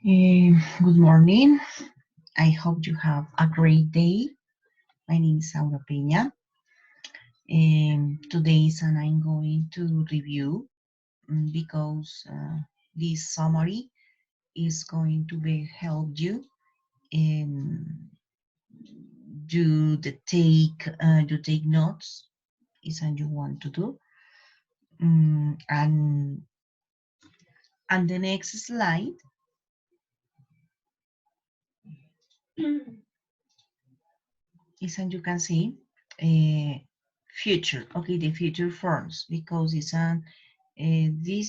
Good morning. I hope you have a great day. My name is Peña. Today and I'm going to review because this summary is going to help you um, you take notes is what you want to do. And the next slide is, and you can see future. Okay, the future forms, because this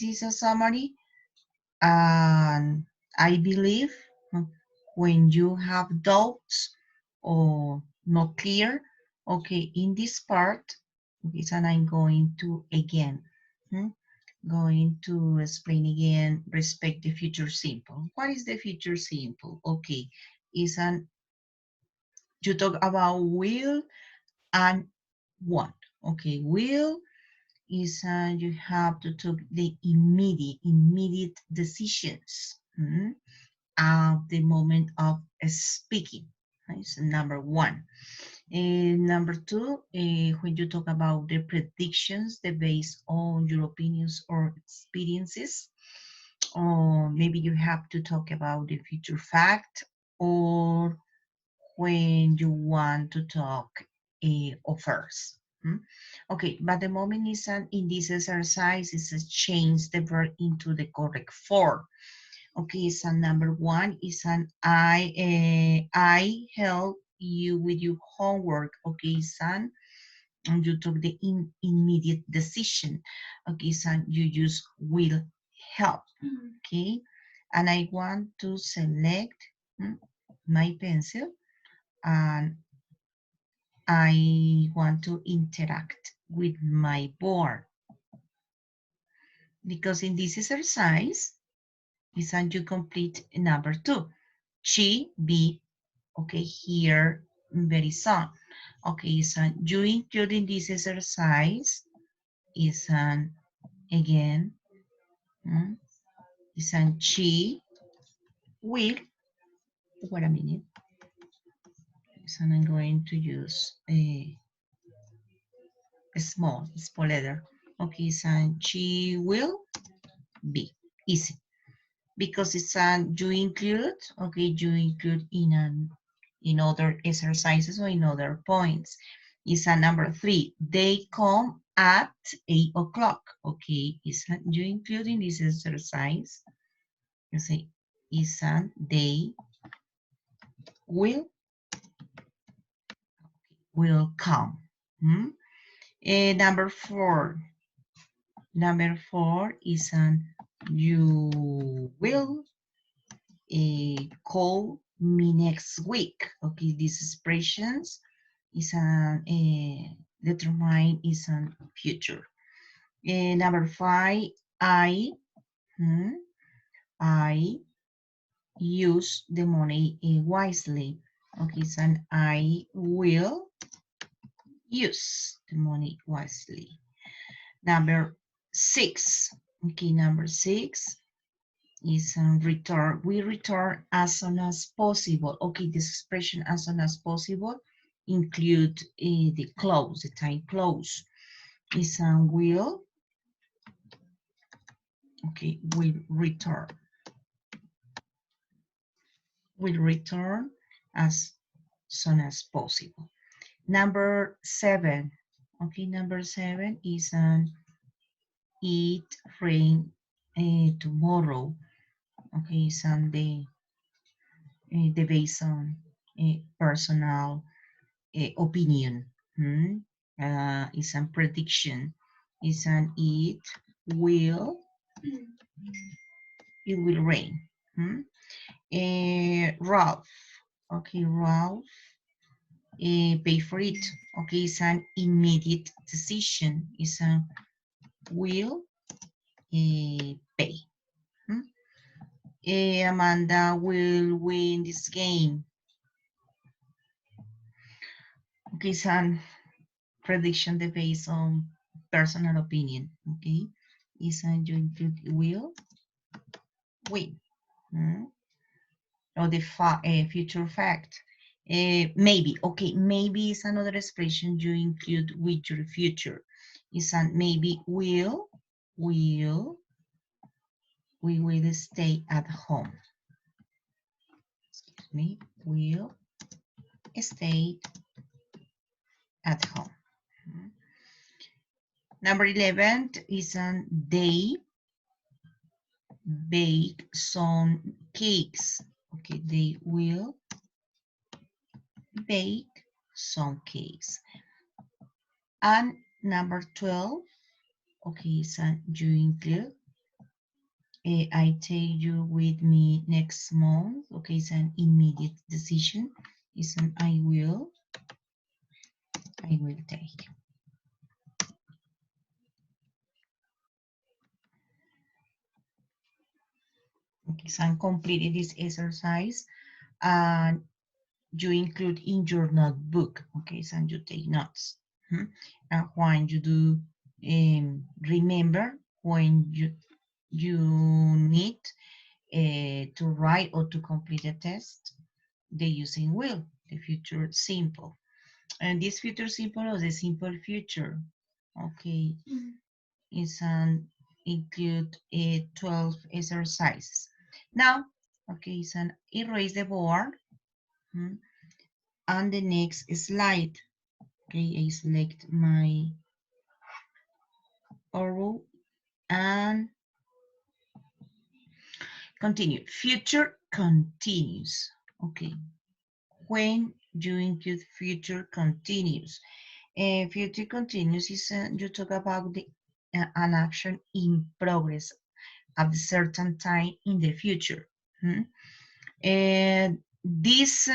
is a summary, and I believe when you have doubts or not clear, okay, in this part, this, and I'm going to again, going to explain again, respect the future simple. What is the future simple? Okay, is an you talk about will and want. Okay, will is you have to take the immediate decisions at the moment of speaking. Right? So number one. Number two, when you talk about the predictions, they based on your opinions or experiences, or maybe you have to talk about the future fact, or when you want to talk offers. Okay, but the moment is in this exercise is to change the verb into the correct form. Okay, so number one is I help you with your homework. Okay, son, and you took the immediate decision. Okay, son, you use will help. Okay, and I want to select my pencil, and I want to interact with my board, because in this exercise is and you complete number two. She be okay here very soon. Okay, so you include in this exercise is an again is an she will. Wait a minute. So I'm going to use a small letter. Okay, so she will be easy, because it's an you include, okay, you include in other exercises or in other points. It's a number three. They come at 8 o'clock. Okay, is you include in this exercise. You say is an they will come. Number four. Number four is an you will call me next week. Okay, these expressions is an determine is an future. Number five, hmm, I use the money wisely. Okay, so I will use the money wisely. Number six. Okay, number six is return. We return as soon as possible. Okay, this expression as soon as possible include the close, the time close. Is will. Okay, will return. Will return as soon as possible. Number seven. Okay, number seven is it rain tomorrow. Okay, Sunday. The based on personal opinion. Is a prediction. Is an it will rain. Ralph. Okay, Ralph pay for it. Okay, it's an immediate decision. It's a will pay. Amanda will win this game. Okay, it's a prediction based on personal opinion. Okay, is you include will win. or the future fact. Maybe, okay, maybe is another expression you include with your future. Is an maybe will, we will stay at home. Excuse me, will stay at home. Number 11 is an they bake some cakes. Okay, they will bake some cakes. And number 12, okay, so you include I take you with me next month. Okay, it's an immediate decision. It's an I will take. Okay, so I'm completing this exercise and you include in your notebook. Okay, so you take notes. And when you do, remember when you need to write or to complete a test, the using will, the future simple. And this future simple or the simple future, okay, is an include 12 exercises. Now, okay, it's an erase the board. And the next slide, okay, I select my arrow and continue. Future continuous, okay. When you include future continuous, future continuous is you talk about an action in progress at a certain time in the future. And these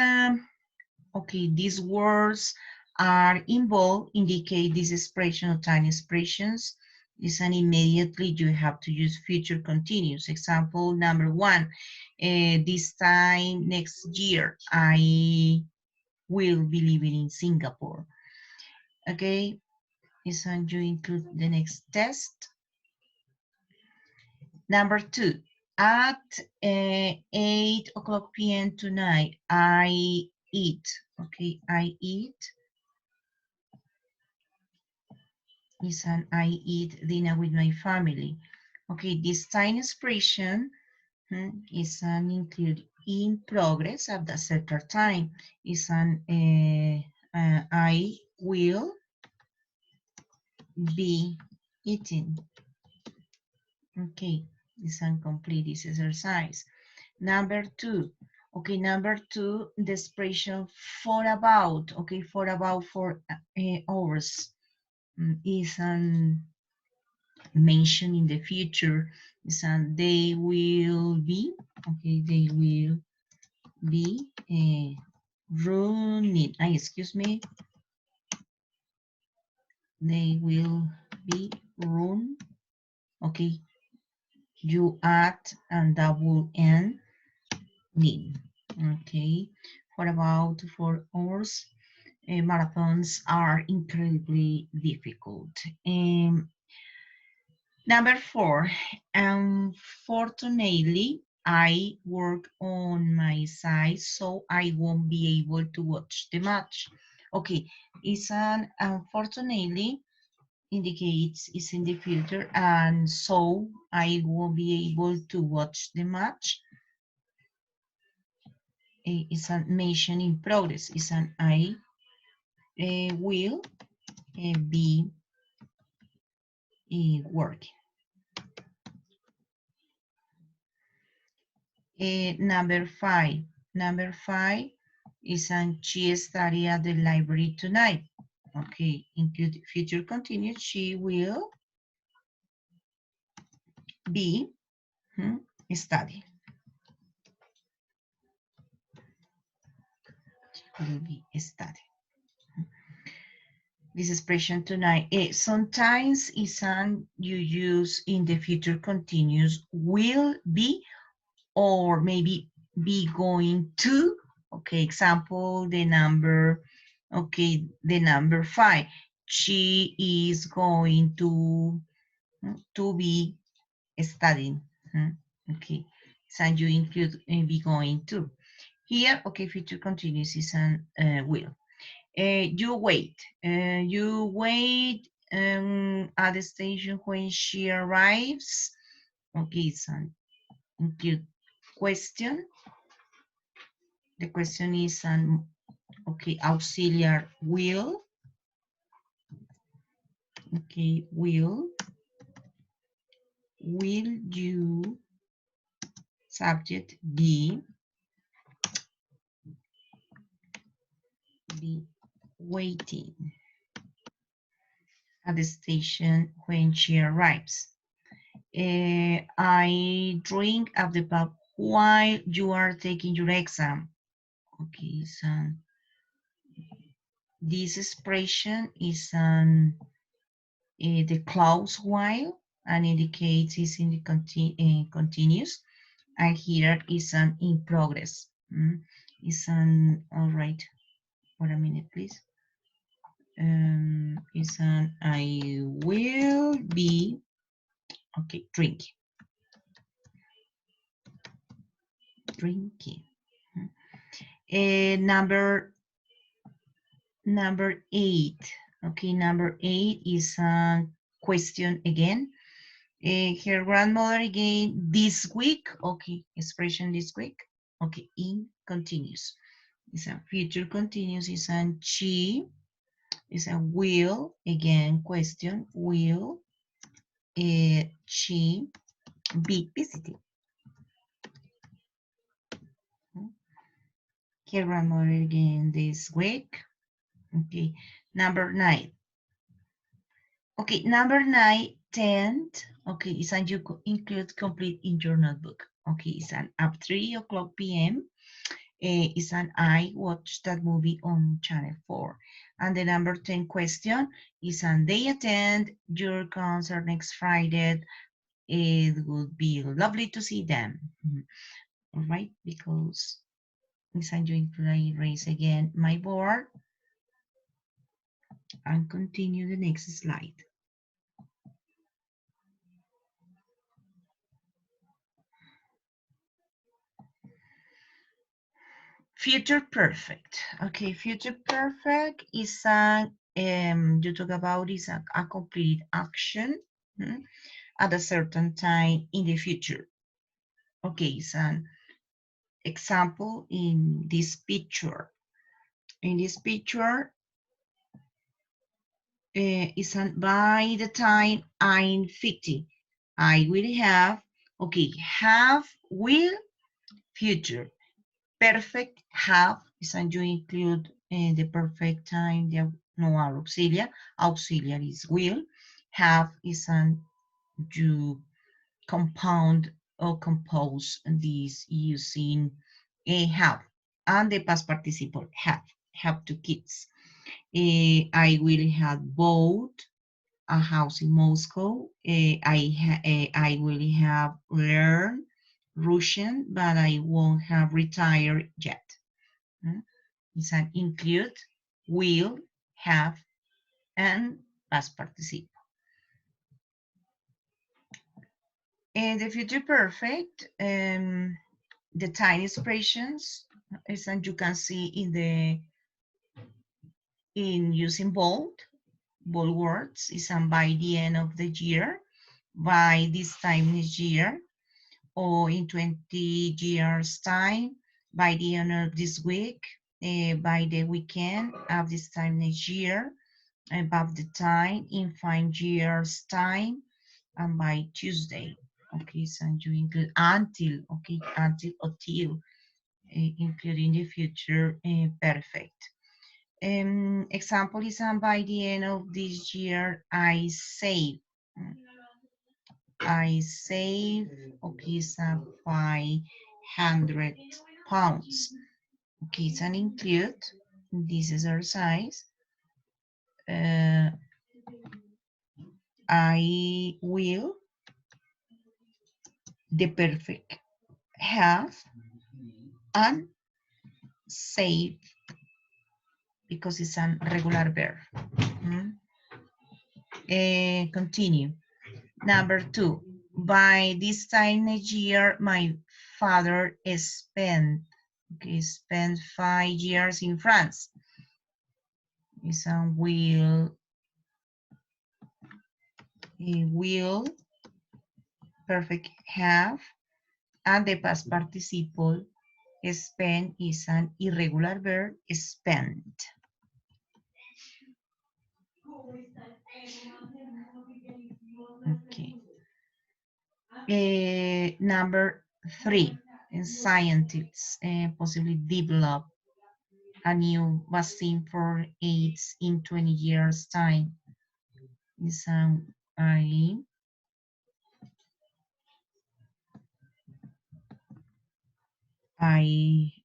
okay, these words are involved indicate this expression or time expressions is an immediately you have to use future continuous. Example number 1, this time next year I will be living in Singapore. Okay, is you include the next test. Number 2, at 8 o'clock p.m. tonight, I eat. Okay, I eat is an I eat dinner with my family. Okay, this time expression is an include in progress at a certain time. Is an I will be eating. Okay, this complete this exercise. Number 2. Okay, number 2, the expression for about. Okay, for about 4 hours is mentioned in the future. Is they will be. Okay, they will be running. Excuse me. They will be run. Okay, you add and double N need. Okay, for about 4 hours, marathons are incredibly difficult. Number 4, unfortunately, I work on my side, so I won't be able to watch the match. Okay, it's an unfortunately indicates it's in the future, and so I won't be able to watch the match. It's a mission in progress. It's an I will be working. Number 5. Number 5 is an she study at the library tonight. Okay, include future continuous. She will be study. Will be study. This expression tonight. Sometimes is an you use in the future continuous will be or maybe be going to. Okay, example, the number 5. She is going to be studying. Okay, so you include be going to. Here, okay, future continuous is an will. You wait. You wait at the station when she arrives. Okay, it's an include question. The question is an okay auxiliary will. Okay, will you subject be waiting at the station when she arrives? I drink at the pub while you are taking your exam. Okay, so this expression is an the clause while and indicates is in the continuous, and here is an in progress. Is an all right. For a minute, please. Is an I will be okay drinking. Drinking. Number 8. Okay, number 8 is a question again. Her grandmother again this week. Okay, expression this week. Okay, in continuous. It's a future continuous. Is a she. Is a will again question. Will she be visiting? Her grandmother again this week. Okay, number 9. Okay, number 9, 10th. Okay, it's and you include complete in your notebook. Okay, it's an at 3 o'clock p.m. It's an I watched that movie on Channel 4. And the number 10 question is and they attend your concert next Friday. It would be lovely to see them. All right, because I'm going to erase again my board and continue the next slide. Future perfect. Okay, future perfect is a you talk about is a complete action at a certain time in the future. Okay, it's an example in this picture. In this picture, is an by the time I'm 50, I will have. Okay, have will future. Perfect have is and you include the perfect time, the no auxiliary. Auxiliary is will. Have is an you compound or compose these using a have and the past participle have two kids. I will have bought a house in Moscow. I will have learned Russian, but I won't have retired yet. It's an include, will, have, and past participle. The future perfect, the time expressions, is and you can see in using bold words, is and by the end of the year, by this time next year, or in 20 years time, by the end of this week, by the weekend of this time next year, above the time, in 5 years time, and by Tuesday. Okay, so you include until, okay, until, including the future perfect. Example is by the end of this year, I save. Okay, so 500 pounds. Okay, so include this exercise. I will the perfect have and save because it's a regular verb. Continue. Number 2. By this time next year, my father spent Okay, spent 5 years in France. Is a will, perfect have, and the past participle spend is an irregular verb, spent. Okay. Number 3, scientists possibly develop a new vaccine for AIDS in 20 years time. Is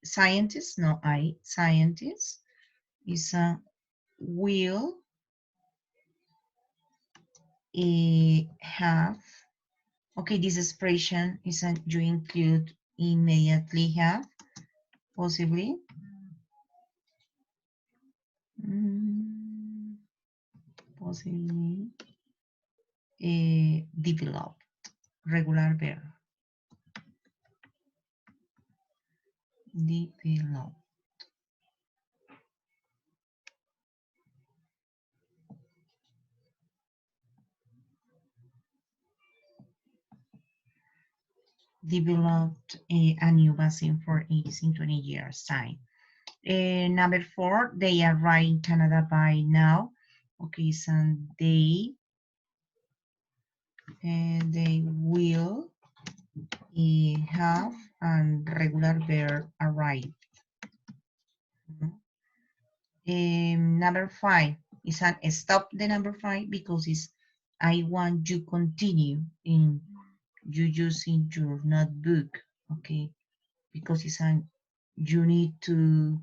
scientists, no, scientists is a will have. Okay, this expression is a you include immediately have, possibly. Possibly developed, regular verb. Develop. Developed a new vaccine for AIDS in 20 years time. Number 4, they arrive in Canada by now. Okay, so they will have and regular verb arrive. Number 5 is an stop the number 5 because it's I want you continue in you using your notebook. Okay, because it's an you need to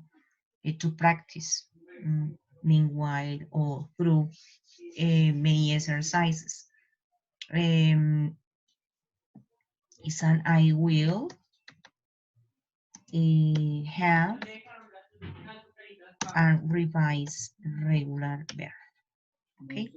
practice meanwhile or through many exercises. It's an I will have and revise regular verb. Okay.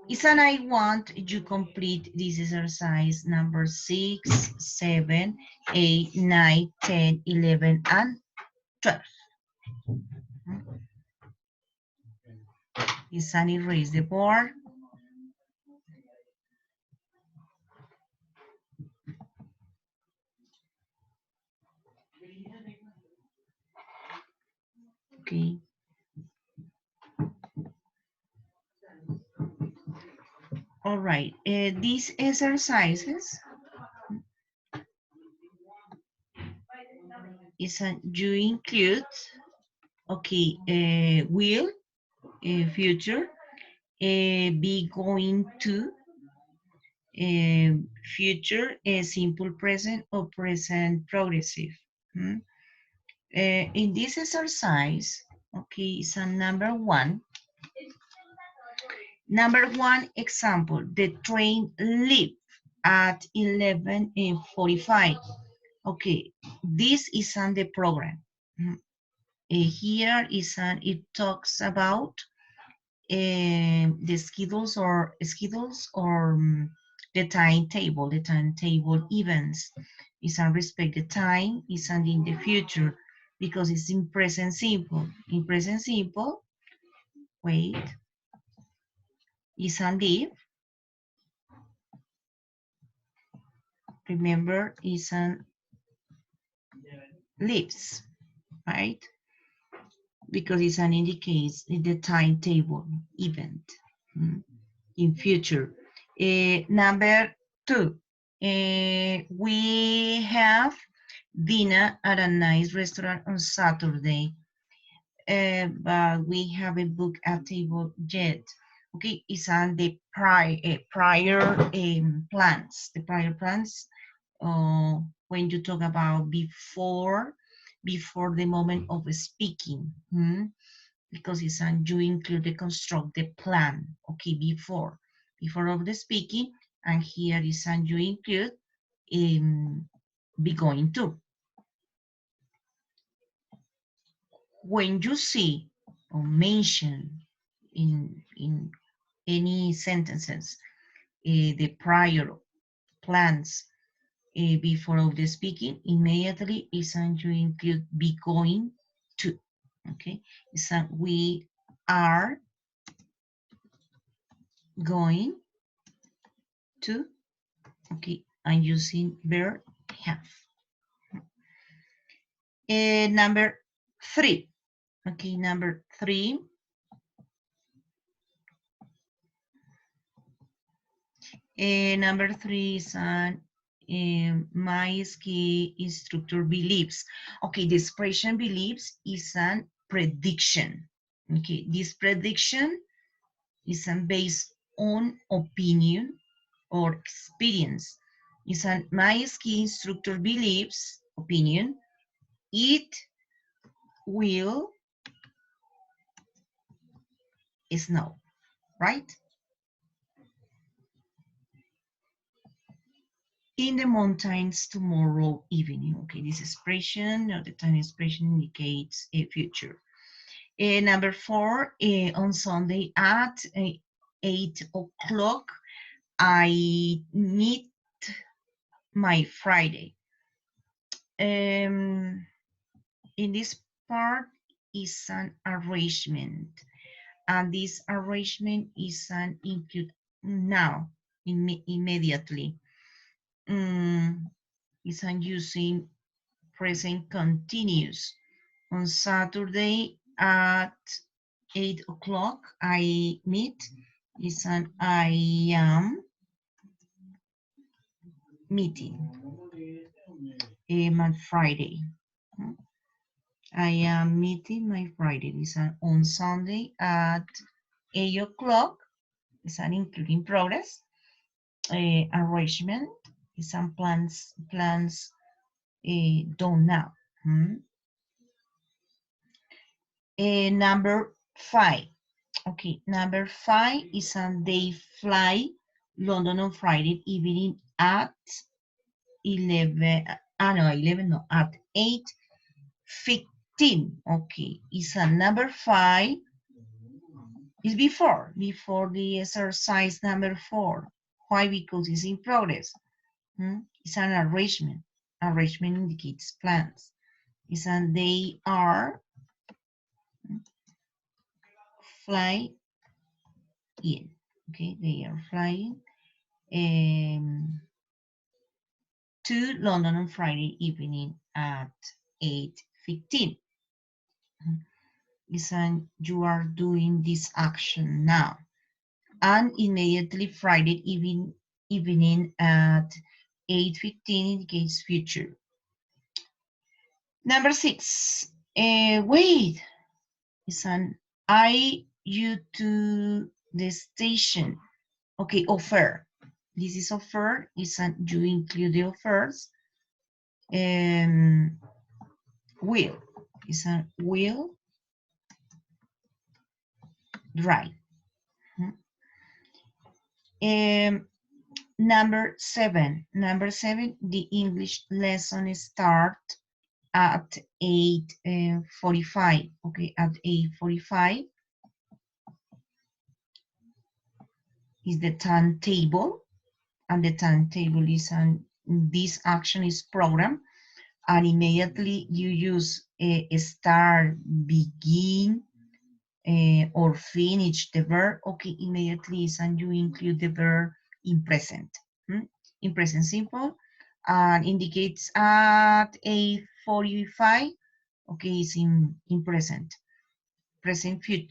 It's an I want you complete this exercise number 6, 7, 8, 9, 10, 11, and 12. It's an erase the board. Okay. All right. These exercises is a you include. Okay. Will future be going to future simple present or present progressive. Hmm? In this exercise, okay, it's a number 1. Number 1 example, the train leaves at 11:45. Okay, this is on the program. Here is it talks about the schedules or the timetable events. Is on respect the time, is on in the future because it's in present simple. In present simple, wait, is on leave. Remember, is on leaves, right? Because it's an indicates the timetable event in future. Number 2, we have dinner at a nice restaurant on Saturday, but we haven't booked a table yet. Okay, it's on the prior plans. The prior plans when you talk about before the moment of speaking. Because it's on you include the construct the plan. Okay, before of the speaking, and here is on you include be going to. When you see or mention in any sentences the prior plans before of the speaking. Immediately is an you include be going to. Okay, is that we are going to. Okay, I'm using verb have. Number 3. Okay, number 3. Number 3 is an my ski instructor believes. Okay, the expression believes is an prediction. Okay, this prediction is based on opinion or experience. Is an my ski instructor believes opinion. It will snow, right? In the mountains tomorrow evening. Okay, this expression or the time expression indicates a future. Number 4, on Sunday at 8 o'clock, I meet my Friday. In this part is an arrangement, and this arrangement is an include now, immediately. Is an using present continuous. On Saturday at 8 o'clock, I meet. Is an I am meeting. My Friday. I am meeting my Friday. Is an on Sunday at 8 o'clock. Is an including progress. Arrangement. Is some plans done now. Number 5. Okay, number 5 is they fly London on Friday evening at 11. No, 11 no, at 8:15. Okay, is a number 5 is before the exercise number 4. Why? Because it's in progress. It's an arrangement. Arrangement indicates plans. It's and they are fly in. Okay, they are flying to London on Friday evening at 8:15. Listen, you are doing this action now. And immediately Friday evening at 8:15 indicates future. Number 6. Wait. Listen, you to the station. Okay, offer. This is offer. Listen, you include the offers. Will. Listen, will drive. Number 7. Number 7, the English lesson start at 8:45. Okay, at 8:45 is the timetable, and the timetable is this action is program, and immediately you use a start, begin, or finish the verb. Okay, immediately is and you include the verb in present. In present simple, and indicates at 8:45. Okay, it's in present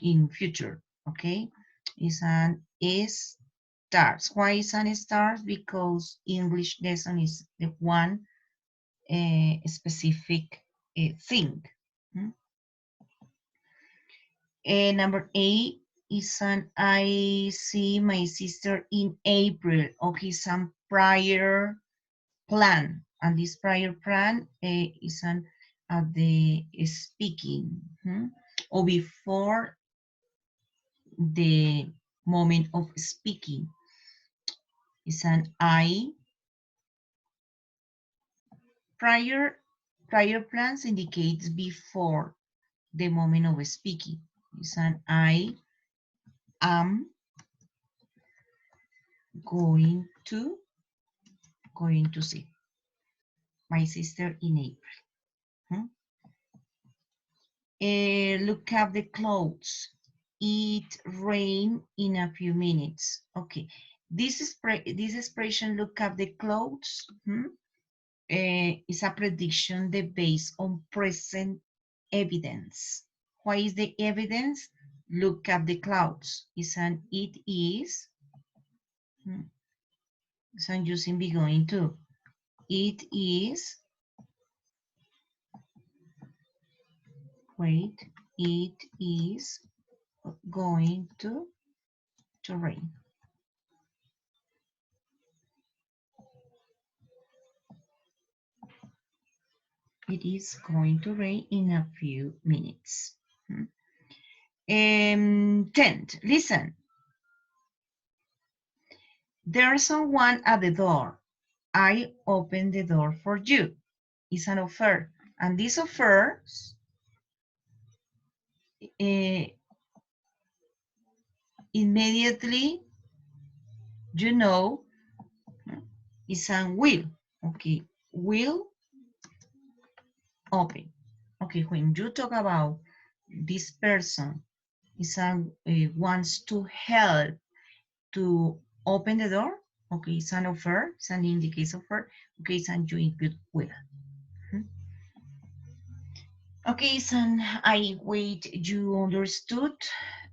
in future. Okay, is an is starts. Why is an starts? Because English lesson is the one specific thing. Number 8 is an I see my sister in April. Okay, some prior plan, and this prior plan is an the speaking or before the moment of speaking. Is an I prior plans indicates before the moment of speaking. Is an I am going to see. my sister in April. Hmm? Look up the clouds. It rain in a few minutes. Okay, this expression, look up the clouds, is a prediction that based on present evidence. What is the evidence? Look up the clouds. It is. So I'm using be going to. It is. Wait. It is going to rain. It is going to rain in a few minutes. 10th, listen. There's someone at the door. I open the door for you. It's an offer. And this offer immediately, you know, is an will. Okay, will open. Okay, when you talk about this person wants to help to open the door, okay, it's an offer, it's an indicator offer, okay, it's an you include will. Okay, so I wait you understood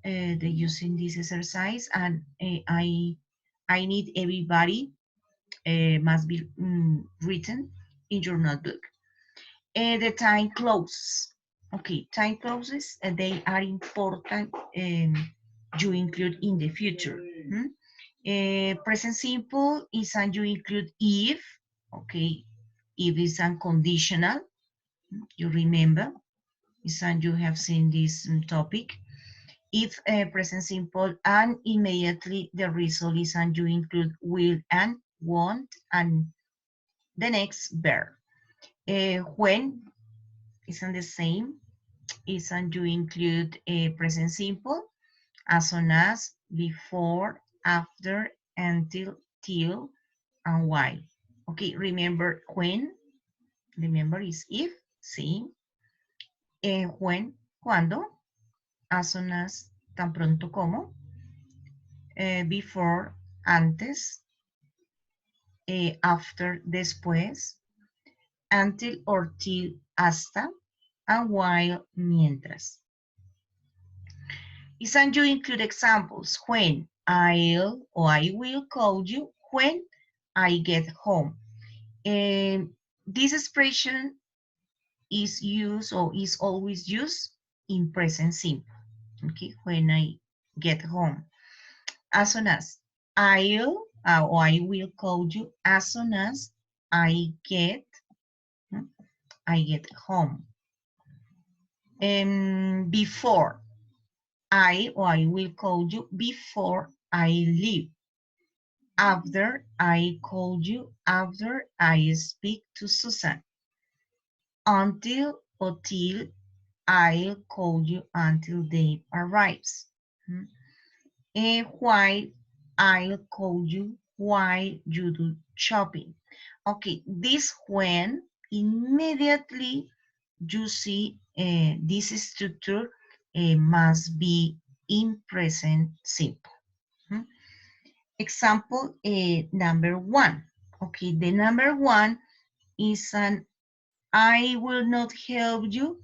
the using this exercise, and I need everybody must be written in your notebook. The time closes. Okay, time closes. They are important. You include in the future. Present simple is and you include if. Okay, if is unconditional. You remember, is and you have seen this topic. If present simple and immediately the result is and you include will and want and the next verb. When isn't the same, isn't you include a present simple as soon as, before, after, until, till, and while. Okay, remember when, remember is if, sí, when, cuando, as soon as, tan pronto como, before, antes, after, después, until or till, hasta, and while, mientras. Isn't you include examples when I will call you when I get home. This expression is used or is always used in present simple. Okay, when I get home. As soon as I will call you as soon as I get home. Before I will call you before I leave. After I call you after I speak to Susan. Until or till I'll call you until Dave arrives. While I'll call you while you do shopping. Okay, this when immediately you see this structure must be in present simple. Example number 1. Okay, the number 1 is an I will not help you,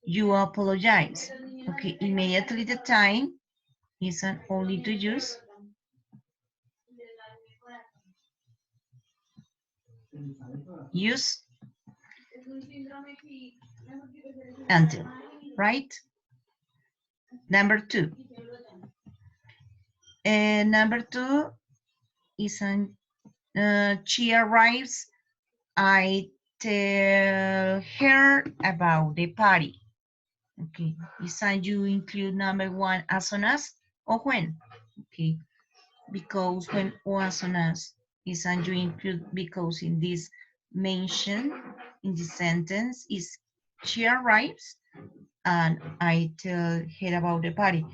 you apologize. Okay, immediately the time is an only to use until, right? Number 2. Number 2 is an she arrives, I tell her about the party. Okay, is an you include number 1 as soon as or when? Okay, because when or as soon as is an you include because in this mention in this sentence is she arrives and I tell her about the party.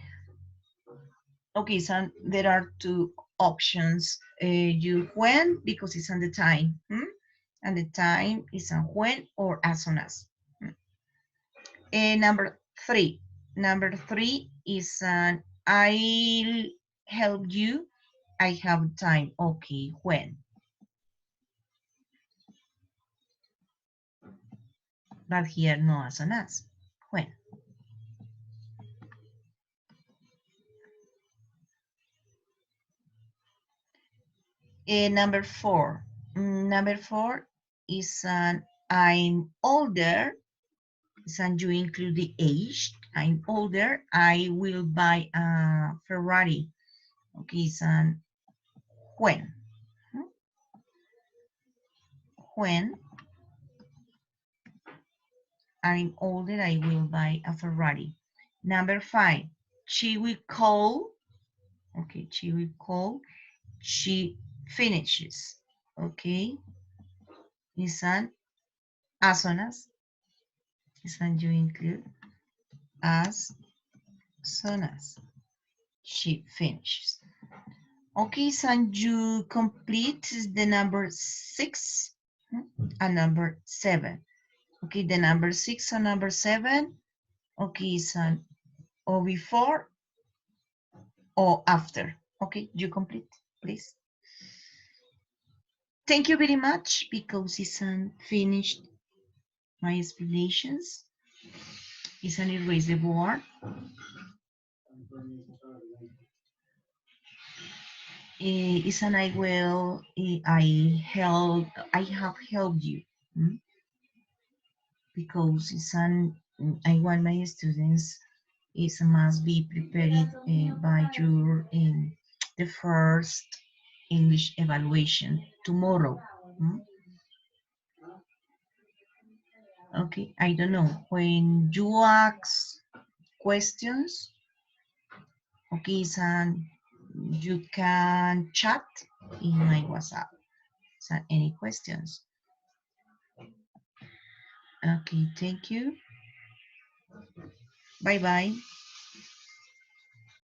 Okay, so there are 2 options. You when because it's on the time, and the time is a when or as soon as. Number three. Number three is an I'll help you. I have time. Okay, when? But here no as soon as. When? Number four. Number four is an I'm older. And you include the age. I'm older. I will buy a Ferrari. Okay, so when? When I'm older, I will buy a Ferrari. Number five, she will call. Okay, she will call. She finishes. Okay, is an as soon as. Is an you include as soon as she finishes. Okay, so you complete the number 6 and number 7. Okay, the number 6 and number 7. Okay, so or before or after. Okay, you complete, please. Thank you very much because it's finished my explanations. Isn't erase the board? Isn't I will I have helped you because I want my students is must be prepared by your the first English evaluation tomorrow. Okay, I don't know when you ask questions. Okay, so you can chat in my WhatsApp. So any questions? Okay, thank you. Bye bye.